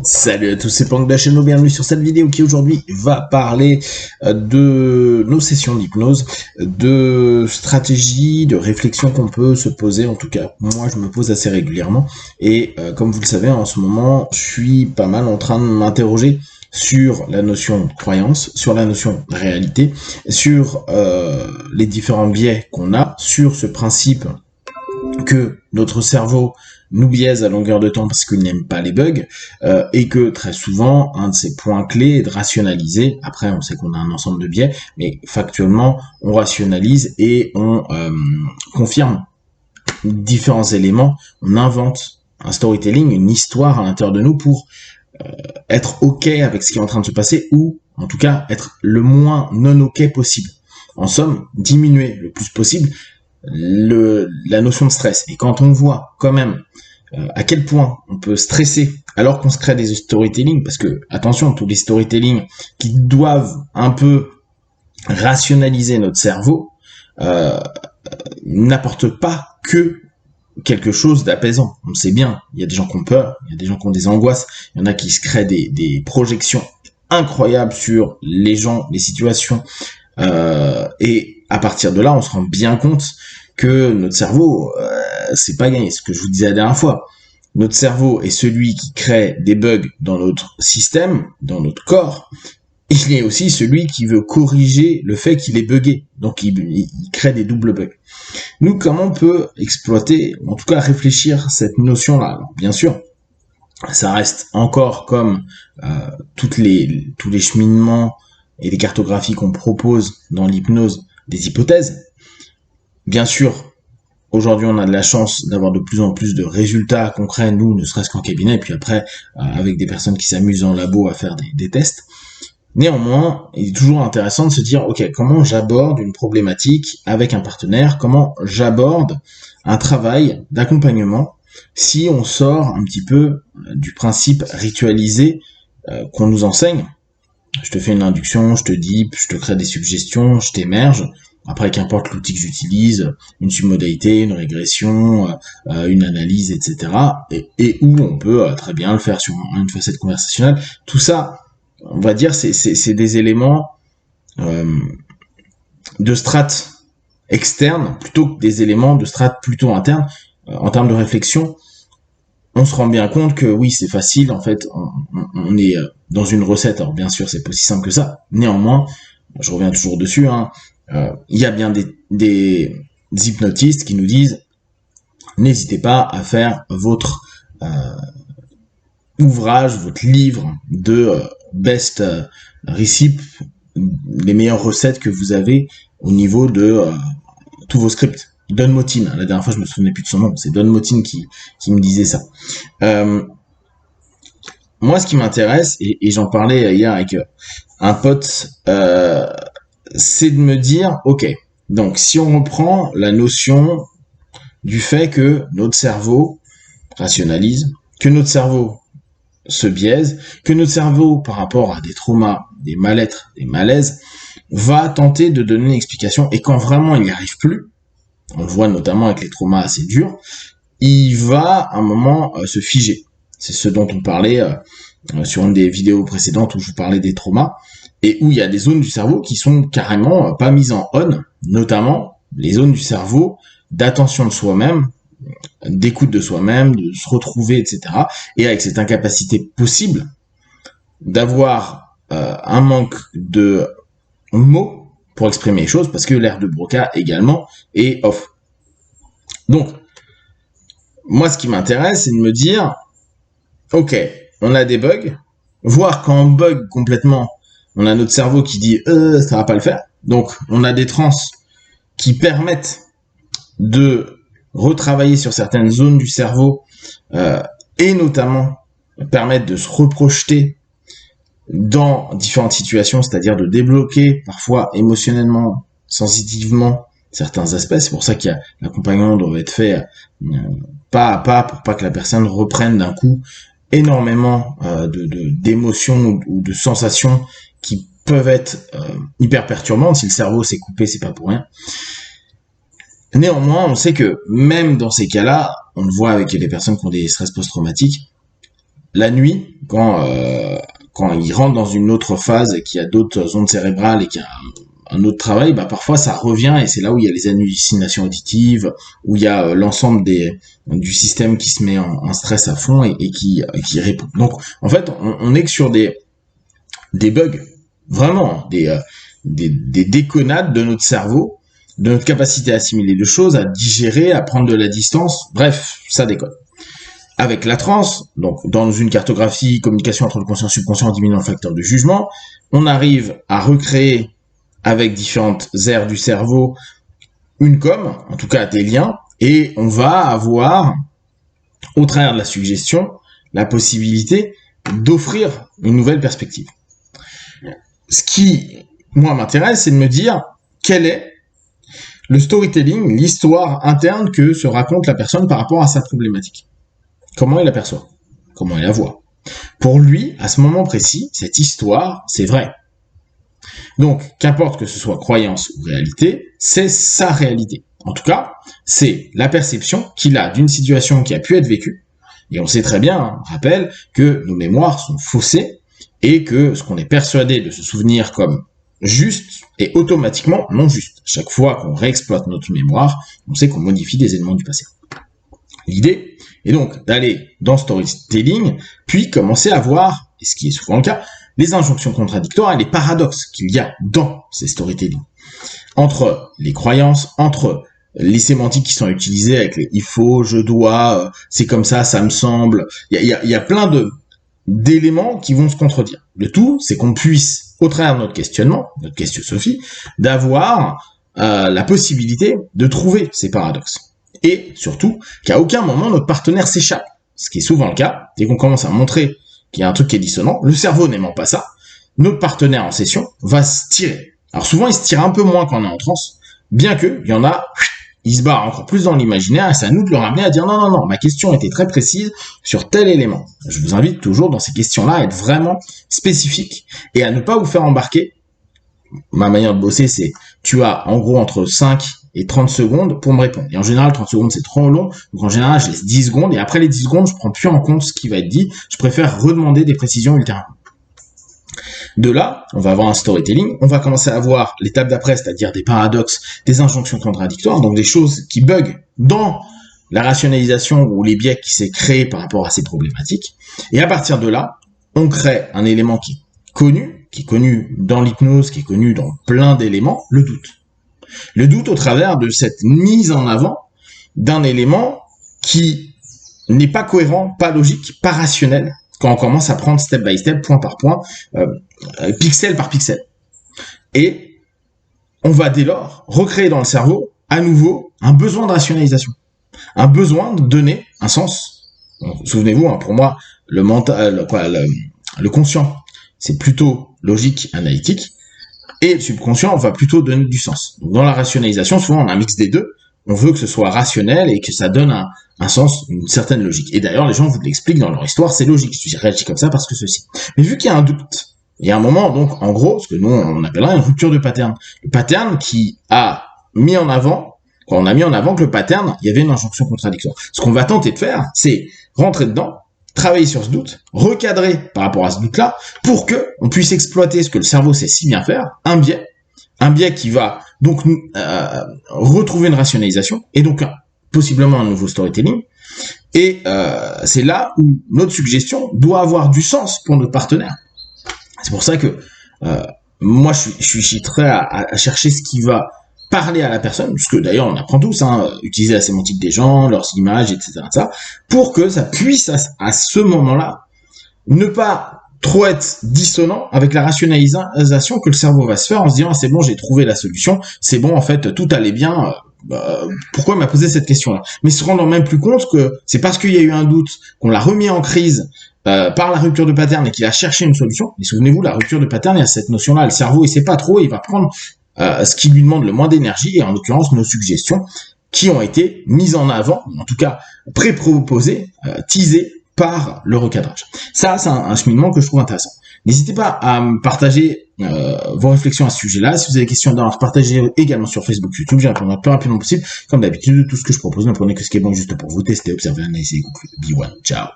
Salut à tous, c'est Pank de la chaîne, bienvenue sur cette vidéo qui aujourd'hui va parler de nos sessions d'hypnose, de stratégies, de réflexions qu'on peut se poser, en tout cas moi je me pose assez régulièrement, et comme vous le savez en ce moment je suis pas mal en train de m'interroger sur la notion de croyance, sur la notion de réalité, sur les différents biais qu'on a, sur ce principe que notre cerveau nous biaise à longueur de temps parce qu'il n'aime pas les bugs, et que très souvent, un de ces points clés est de rationaliser. Après, on sait qu'on a un ensemble de biais, mais factuellement, on rationalise et on confirme différents éléments, on invente un storytelling, une histoire à l'intérieur de nous pour être OK avec ce qui est en train de se passer, ou en tout cas être le moins non OK possible. En somme, diminuer le plus possible la notion de stress. Et quand on voit quand même à quel point on peut stresser alors qu'on se crée des storytelling, parce que attention, tous les storytelling qui doivent un peu rationaliser notre cerveau n'apportent pas que quelque chose d'apaisant. On le sait bien, il y a des gens qui ont peur, il y a des gens qui ont des angoisses, il y en a qui se créent des projections incroyables sur les gens, les situations, et à partir de là, on se rend bien compte que notre cerveau, c'est pas gagné. Ce que je vous disais la dernière fois, notre cerveau est celui qui crée des bugs dans notre système, dans notre corps. Il est aussi celui qui veut corriger le fait qu'il est buggé. Donc il crée des doubles bugs. Nous, comment on peut exploiter, en tout cas réfléchir cette notion-là? Alors, bien sûr, ça reste encore comme tous les cheminements et les cartographies qu'on propose dans l'hypnose, des hypothèses. Bien sûr, aujourd'hui on a de la chance d'avoir de plus en plus de résultats concrets, nous, ne serait-ce qu'en cabinet, et puis après, avec des personnes qui s'amusent en labo à faire des tests. Néanmoins, il est toujours intéressant de se dire, ok, comment j'aborde une problématique avec un partenaire, comment j'aborde un travail d'accompagnement, si on sort un petit peu du principe ritualisé qu'on nous enseigne. Je te fais une induction, je te dis, je te crée des suggestions, je t'émerge. Après, qu'importe l'outil que j'utilise, une submodalité, une régression, une analyse, etc. Et où on peut très bien le faire sur une facette conversationnelle. Tout ça, on va dire, c'est des éléments de strates externes plutôt que des éléments de strates plutôt internes. En termes de réflexion, on se rend bien compte que oui, c'est facile, en fait, on est dans une recette. Alors bien sûr, c'est pas aussi simple que ça. Néanmoins, je reviens toujours dessus, il y a bien des hypnotistes qui nous disent n'hésitez pas à faire votre ouvrage, votre livre de best recipe, les meilleures recettes que vous avez au niveau de tous vos scripts. Don Motin, la dernière fois je me souvenais plus de son nom, c'est Don Motin qui me disait ça. Moi, ce qui m'intéresse, et j'en parlais hier avec un pote, c'est de me dire, ok, donc si on reprend la notion du fait que notre cerveau rationalise, que notre cerveau se biaise, que notre cerveau, par rapport à des traumas, des mal-être, des malaises, va tenter de donner une explication, et quand vraiment il n'y arrive plus, on le voit notamment avec les traumas assez durs, il va à un moment se figer. C'est ce dont on parlait sur une des vidéos précédentes où je vous parlais des traumas, et où il y a des zones du cerveau qui sont carrément pas mises en on, notamment les zones du cerveau d'attention de soi-même, d'écoute de soi-même, de se retrouver, etc. Et avec cette incapacité possible d'avoir un manque de mots pour exprimer les choses, parce que l'air de Broca également est off. Donc, moi, ce qui m'intéresse, c'est de me dire, ok, on a des bugs, voire quand on bug complètement, on a notre cerveau qui dit ça va pas le faire. Donc on a des trans qui permettent de retravailler sur certaines zones du cerveau et notamment permettre de se reprojeter dans différentes situations, c'est-à-dire de débloquer parfois émotionnellement, sensitivement certains aspects. C'est pour ça qu'il y a l'accompagnement doit être fait pas à pas pour pas que la personne reprenne d'un coup énormément d'émotions ou de sensations qui peuvent être hyper perturbantes. Si le cerveau s'est coupé, c'est pas pour rien. Néanmoins, on sait que même dans ces cas-là, on le voit avec les personnes qui ont des stress post-traumatiques, la nuit, quand il rentre dans une autre phase et qu'il y a d'autres zones cérébrales et qu'il y a un autre travail, bah parfois ça revient et c'est là où il y a les hallucinations auditives, où il y a l'ensemble du système qui se met en stress à fond et qui répond. Donc en fait, on est que sur des bugs, vraiment des déconnades de notre cerveau, de notre capacité à assimiler les choses, à digérer, à prendre de la distance. Bref, ça déconne. Avec la transe, donc dans une cartographie, communication entre le conscient et le subconscient en diminuant le facteur de jugement, on arrive à recréer avec différentes aires du cerveau une com, en tout cas des liens, et on va avoir, au travers de la suggestion, la possibilité d'offrir une nouvelle perspective. Ce qui, moi, m'intéresse, c'est de me dire quel est le storytelling, l'histoire interne que se raconte la personne par rapport à sa problématique. Comment il l'aperçoit, comment il la voit. Pour lui, à ce moment précis, cette histoire, c'est vrai. Donc, qu'importe que ce soit croyance ou réalité, c'est sa réalité. En tout cas, c'est la perception qu'il a d'une situation qui a pu être vécue. Et on sait très bien, on rappelle, que nos mémoires sont faussées et que ce qu'on est persuadé de se souvenir comme juste est automatiquement non juste. Chaque fois qu'on réexploite notre mémoire, on sait qu'on modifie des éléments du passé. L'idée est donc d'aller dans storytelling, puis commencer à voir, et ce qui est souvent le cas, les injonctions contradictoires et les paradoxes qu'il y a dans ces storytelling. Entre les croyances, entre les sémantiques qui sont utilisées avec les il faut, je dois, c'est comme ça me semble. Il y a plein d'éléments qui vont se contredire. Le tout, c'est qu'on puisse, au travers de notre questionnement, notre question-sophie, d'avoir la possibilité de trouver ces paradoxes. Et surtout, qu'à aucun moment notre partenaire s'échappe. Ce qui est souvent le cas, dès qu'on commence à montrer qu'il y a un truc qui est dissonant, le cerveau n'aimant pas ça, notre partenaire en session va se tirer. Alors souvent, il se tire un peu moins quand on est en transe, bien que il y en a, il se barre encore plus dans l'imaginaire, et c'est à nous de le ramener à dire non, ma question était très précise sur tel élément. Je vous invite toujours dans ces questions-là à être vraiment spécifique et à ne pas vous faire embarquer. Ma manière de bosser, c'est tu as en gros entre 5 et 30 secondes pour me répondre. Et en général, 30 secondes, c'est trop long. Donc en général, je laisse 10 secondes et après les 10 secondes, je prends plus en compte ce qui va être dit. Je préfère redemander des précisions ultérieurement. De là, on va avoir un storytelling. On va commencer à voir l'étape d'après, c'est-à-dire des paradoxes, des injonctions contradictoires, donc des choses qui bug dans la rationalisation ou les biais qui s'est créé par rapport à ces problématiques. Et à partir de là, on crée un élément qui est connu dans l'hypnose, qui est connu dans plein d'éléments, le doute. Le doute au travers de cette mise en avant d'un élément qui n'est pas cohérent, pas logique, pas rationnel, quand on commence à prendre step by step, point par point, pixel par pixel. Et on va dès lors recréer dans le cerveau, à nouveau, un besoin de rationalisation. Un besoin de donner un sens. Donc, souvenez-vous, pour moi, le mental, le conscient, c'est plutôt logique, analytique. Et le subconscient, on va plutôt donner du sens. Donc, dans la rationalisation, souvent, on a un mix des deux. On veut que ce soit rationnel et que ça donne un sens, une certaine logique. Et d'ailleurs, les gens vous l'expliquent dans leur histoire, c'est logique. Je réagis comme ça parce que ceci. Mais vu qu'il y a un doute, il y a un moment, donc, en gros, ce que nous, on appellerait une rupture de pattern. Le pattern qui a mis en avant, quand on a mis en avant que le pattern, il y avait une injonction contradictoire. Ce qu'on va tenter de faire, c'est rentrer dedans, travailler sur ce doute, recadrer par rapport à ce doute-là, pour que on puisse exploiter ce que le cerveau sait si bien faire, un biais qui va donc retrouver une rationalisation, et donc possiblement un nouveau storytelling, et c'est là où notre suggestion doit avoir du sens pour notre partenaire. C'est pour ça que moi je suis très à chercher ce qui va parler à la personne, puisque d'ailleurs on apprend tous, utiliser la sémantique des gens, leurs images, etc., pour que ça puisse à ce moment-là ne pas trop être dissonant avec la rationalisation que le cerveau va se faire en se disant c'est bon, j'ai trouvé la solution, c'est bon, en fait tout allait bien, pourquoi il m'a posé cette question-là, mais se rendre même plus compte que c'est parce qu'il y a eu un doute qu'on l'a remis en crise par la rupture de pattern et qu'il a cherché une solution. Et souvenez-vous, la rupture de pattern, il y a cette notion-là, le cerveau il sait pas trop, il va prendre ce qui lui demande le moins d'énergie, et en l'occurrence nos suggestions qui ont été mises en avant, en tout cas pré-proposées, teasées par le recadrage. Ça, c'est un cheminement que je trouve intéressant. N'hésitez pas à me partager vos réflexions à ce sujet-là. Si vous avez des questions, partagez également sur Facebook, YouTube. J'y répondrai le plus rapidement possible. Comme d'habitude, tout ce que je propose, ne prenez que ce qui est bon juste pour vous tester, observer, analyser, conclure. Be one. Ciao.